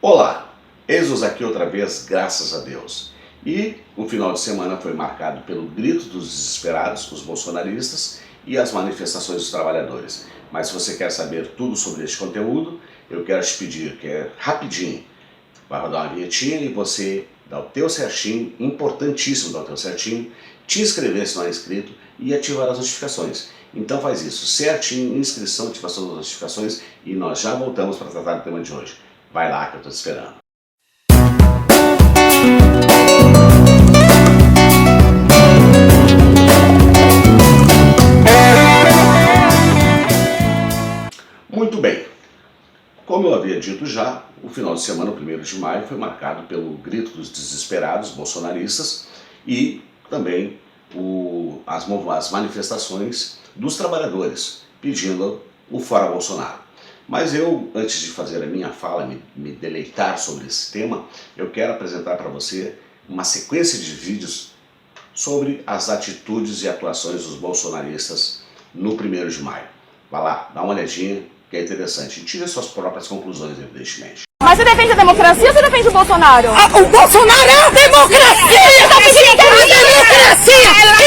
Olá, eis-nos aqui outra vez, graças a Deus. E o final de semana foi marcado pelo grito dos desesperados, os bolsonaristas, e as manifestações dos trabalhadores. Mas se você quer saber tudo sobre este conteúdo, eu quero te pedir que é rapidinho, vai rodar uma vinhetinha e você dá o teu certinho, importantíssimo dar o teu certinho, te inscrever se não é inscrito e ativar as notificações. Então faz isso, certinho, inscrição, ativação das notificações e nós já voltamos para tratar do tema de hoje. Vai lá que eu estou te esperando. Muito bem, como eu havia dito já, o final de semana, o 1º de maio, foi marcado pelo grito dos desesperados bolsonaristas e também as manifestações dos trabalhadores pedindo o fora Bolsonaro. Mas eu, antes de fazer a minha fala, me deleitar sobre esse tema, eu quero apresentar para você uma sequência de vídeos sobre as atitudes e atuações dos bolsonaristas no 1º de maio. Vai lá, dá uma olhadinha, que é interessante. E tire suas próprias conclusões, evidentemente. Mas você defende a democracia ou você defende o Bolsonaro? O Bolsonaro é a democracia! A democracia!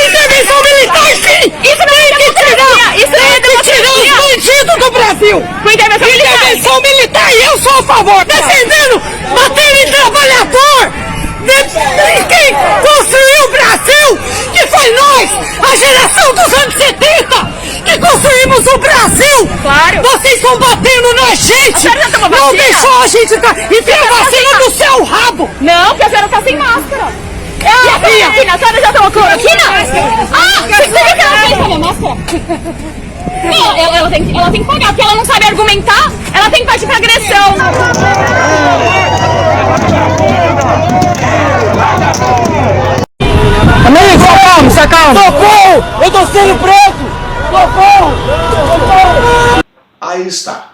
Intervenção militar, sim! Isso não é democracia! Isso não é democracia! Tirar os bandidos do Brasil! Com intervenção militar! E eu sou a favor! Defendendo, batendo em trabalhador! Quem construiu o Brasil? Que foi nós! A geração dos anos 70! Que construímos o Brasil! Claro! Vocês estão batendo na gente! Não deixou a gente enfiar a vacina no seu rabo! Não, porque a senhora tá sem máscara! E a vacina? A senhora já tomou cloroquina? Ah! Você viu que ela fez com a minha máscara? Não, ela tem que pagar, porque ela não sabe argumentar, ela tem que partir pra agressão. Amigo, se acalma! Socorro! Eu tô sendo preso! Socorro! Aí está.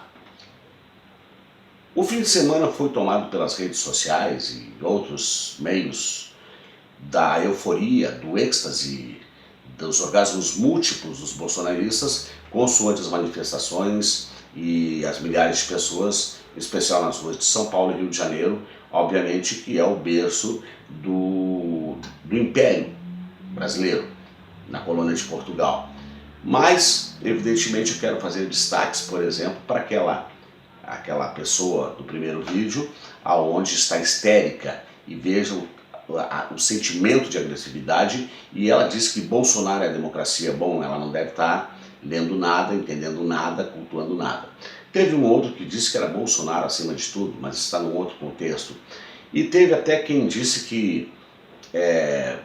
O fim de semana foi tomado pelas redes sociais e outros meios da euforia, do êxtase, dos orgasmos múltiplos dos bolsonaristas, consoante as manifestações e as milhares de pessoas, em especial nas ruas de São Paulo e Rio de Janeiro, obviamente que é o berço do Império Brasileiro, na colônia de Portugal. Mas, evidentemente, eu quero fazer destaques, por exemplo, para aquela pessoa do primeiro vídeo, aonde está histérica, e vejam o sentimento de agressividade, e ela diz que Bolsonaro é a democracia. Bom, ela não deve estar lendo nada, entendendo nada, cultuando nada. Teve um outro que disse que era Bolsonaro acima de tudo, mas está num outro contexto. E teve até quem disse que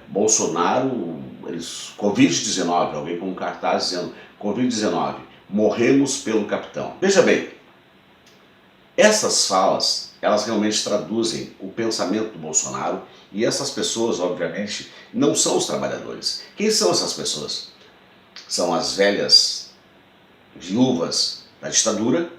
Bolsonaro, Covid-19, alguém com um cartaz dizendo Covid-19, morremos pelo capitão. Veja bem, essas falas, elas realmente traduzem o pensamento do Bolsonaro, e essas pessoas, obviamente, não são os trabalhadores. Quem são essas pessoas? São as velhas viúvas da ditadura,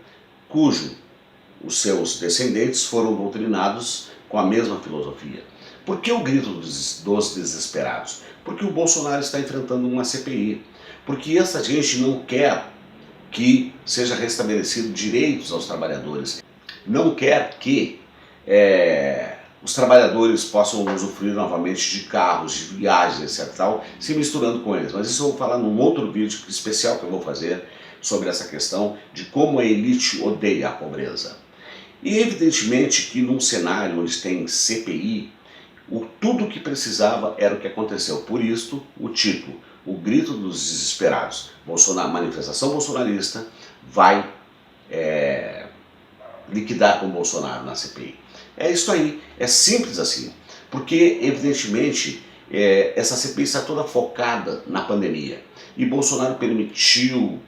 os seus descendentes foram doutrinados com a mesma filosofia. Por que o grito dos desesperados? Porque o Bolsonaro está enfrentando uma CPI. Porque essa gente não quer que seja restabelecido direitos aos trabalhadores. Não quer que os trabalhadores possam usufruir novamente de carros, de viagens, etc. Tal, se misturando com eles. Mas isso eu vou falar num outro vídeo especial que eu vou fazer sobre essa questão de como a elite odeia a pobreza. E evidentemente que num cenário onde tem CPI, tudo o que precisava era o que aconteceu. Por isso, o título, o grito dos desesperados. Manifestação bolsonarista vai liquidar com o Bolsonaro na CPI. É isso aí, é simples assim. Porque, evidentemente, essa CPI está toda focada na pandemia. E Bolsonaro permitiu,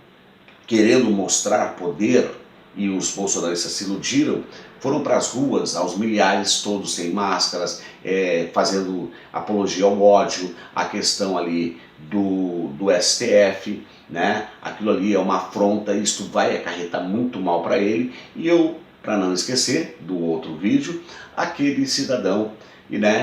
querendo mostrar poder, e os bolsonaristas se iludiram, foram para as ruas, aos milhares, todos sem máscaras, fazendo apologia ao ódio, a questão ali do STF, né? Aquilo ali é uma afronta, isto vai acarretar muito mal para ele. E eu, para não esquecer do outro vídeo, aquele cidadão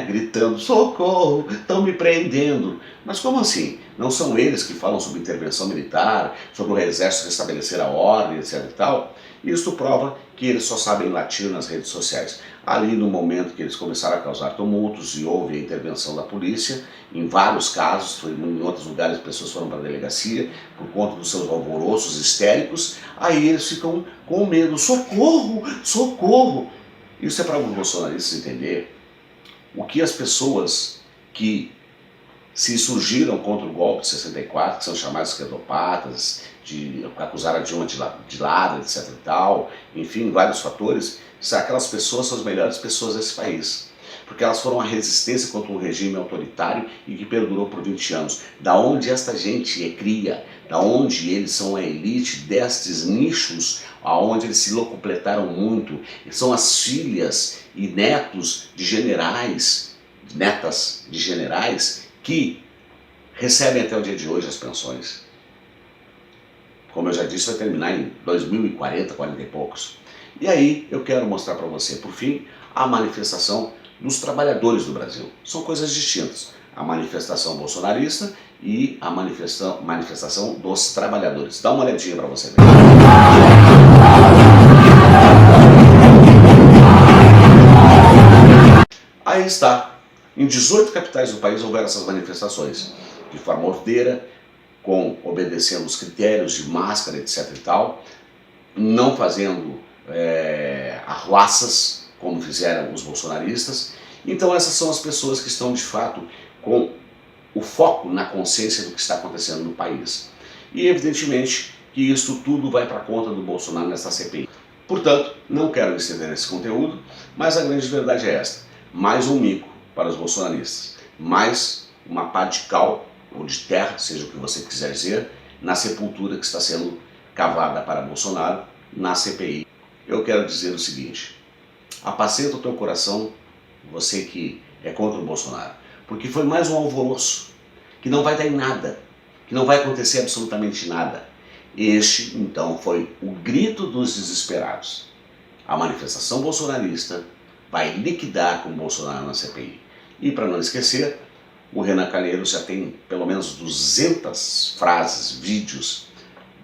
gritando, socorro, estão me prendendo. Mas como assim? Não são eles que falam sobre intervenção militar, sobre o exército restabelecer a ordem, etc e tal? Isto prova que eles só sabem latir nas redes sociais. Ali no momento que eles começaram a causar tumultos e houve a intervenção da polícia, em vários casos, em outros lugares pessoas foram para a delegacia por conta dos seus alvoroços histéricos, aí eles ficam com medo, socorro, socorro. Isso é para os bolsonaristas entender o que as pessoas que se insurgiram contra o golpe de 64, que são chamados esquerdopatas, acusaram a Dilma de ladra, etc e tal, enfim, vários fatores, aquelas pessoas são as melhores pessoas desse país. Porque elas foram a resistência contra um regime autoritário e que perdurou por 20 anos. Da onde esta gente é cria, da onde eles são a elite destes nichos, aonde eles se locupletaram muito, são as filhas e netos de generais, netas de generais, que recebem até o dia de hoje as pensões. Como eu já disse, vai terminar em 2040, 40 e poucos. E aí eu quero mostrar para você, por fim, a manifestação dos trabalhadores do Brasil. São coisas distintas. A manifestação bolsonarista e a manifestação dos trabalhadores. Dá uma olhadinha para você ver. Aí está. Em 18 capitais do país houveram essas manifestações, de forma ordeira, obedecendo os critérios de máscara, etc e tal, não fazendo arruaças, como fizeram os bolsonaristas. Então essas são as pessoas que estão de fato com o foco na consciência do que está acontecendo no país. E evidentemente que isso tudo vai para conta do Bolsonaro nessa CPI. Portanto, não quero me estender nesse conteúdo, mas a grande verdade é esta. Mais um mico para os bolsonaristas, mais uma pá de cal ou de terra, seja o que você quiser dizer, na sepultura que está sendo cavada para Bolsonaro na CPI. Eu quero dizer o seguinte: apacenta o teu coração, você que é contra o Bolsonaro, porque foi mais um alvoroço que não vai dar em nada, que não vai acontecer absolutamente nada. Este, então, foi o grito dos desesperados. A manifestação bolsonarista vai liquidar com o Bolsonaro na CPI. E para não esquecer, o Renan Calheiros já tem pelo menos 200 frases, vídeos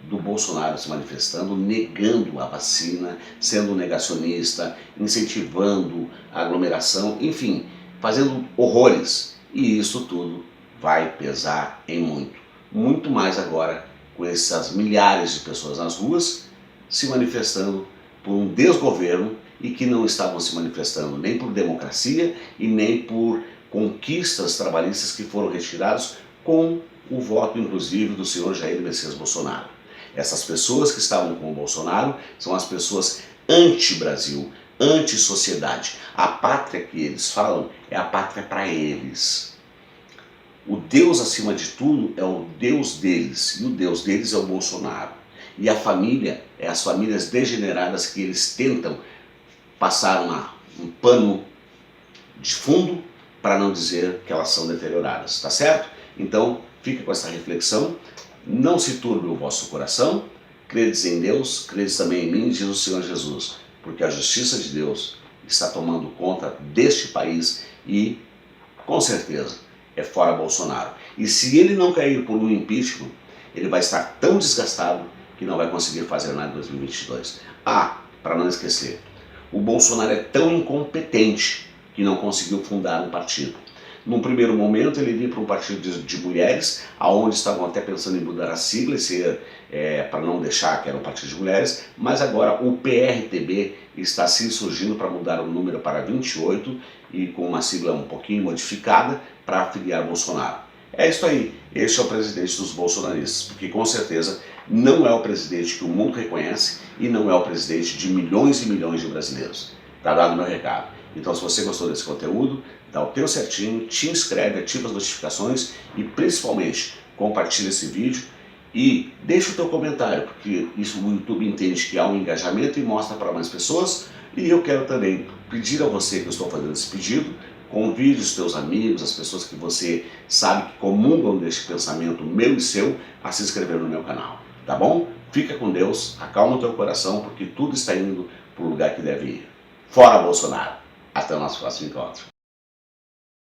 do Bolsonaro se manifestando, negando a vacina, sendo negacionista, incentivando a aglomeração, enfim, fazendo horrores. E isso tudo vai pesar em muito. Muito mais agora com essas milhares de pessoas nas ruas se manifestando por um desgoverno e que não estavam se manifestando nem por democracia e nem por conquistas trabalhistas que foram retirados com o voto, inclusive, do senhor Jair Messias Bolsonaro. Essas pessoas que estavam com o Bolsonaro são as pessoas anti-Brasil, anti-sociedade. A pátria que eles falam é a pátria para eles. O Deus acima de tudo é o Deus deles, e o Deus deles é o Bolsonaro. E a família é as famílias degeneradas que eles tentam passar um pano de fundo para não dizer que elas são deterioradas, tá certo? Então, fica com essa reflexão, não se turbe o vosso coração, credes em Deus, credes também em mim, diz o Senhor Jesus, porque a justiça de Deus está tomando conta deste país e, com certeza, é fora Bolsonaro. E se ele não cair por um impeachment, ele vai estar tão desgastado que não vai conseguir fazer nada em 2022. Ah, para não esquecer, o Bolsonaro é tão incompetente que não conseguiu fundar um partido. Num primeiro momento ele iria para um partido de mulheres, aonde estavam até pensando em mudar a sigla, para não deixar que era um partido de mulheres, mas agora o PRTB está se insurgindo para mudar o número para 28 e com uma sigla um pouquinho modificada para afiliar Bolsonaro. É isso aí, este é o presidente dos bolsonaristas, porque com certeza não é o presidente que o mundo reconhece e não é o presidente de milhões e milhões de brasileiros. Tá dado o meu recado. Então, se você gostou desse conteúdo, dá o teu certinho, te inscreve, ativa as notificações e principalmente compartilha esse vídeo e deixa o teu comentário, porque isso o YouTube entende que há um engajamento e mostra para mais pessoas. E eu quero também pedir a você que eu estou fazendo esse pedido, convide os teus amigos, as pessoas que você sabe que comungam deste pensamento meu e seu, a se inscrever no meu canal, tá bom? Fica com Deus, acalma o teu coração, porque tudo está indo para o lugar que deve ir. Fora Bolsonaro! Até o nosso próximo encontro.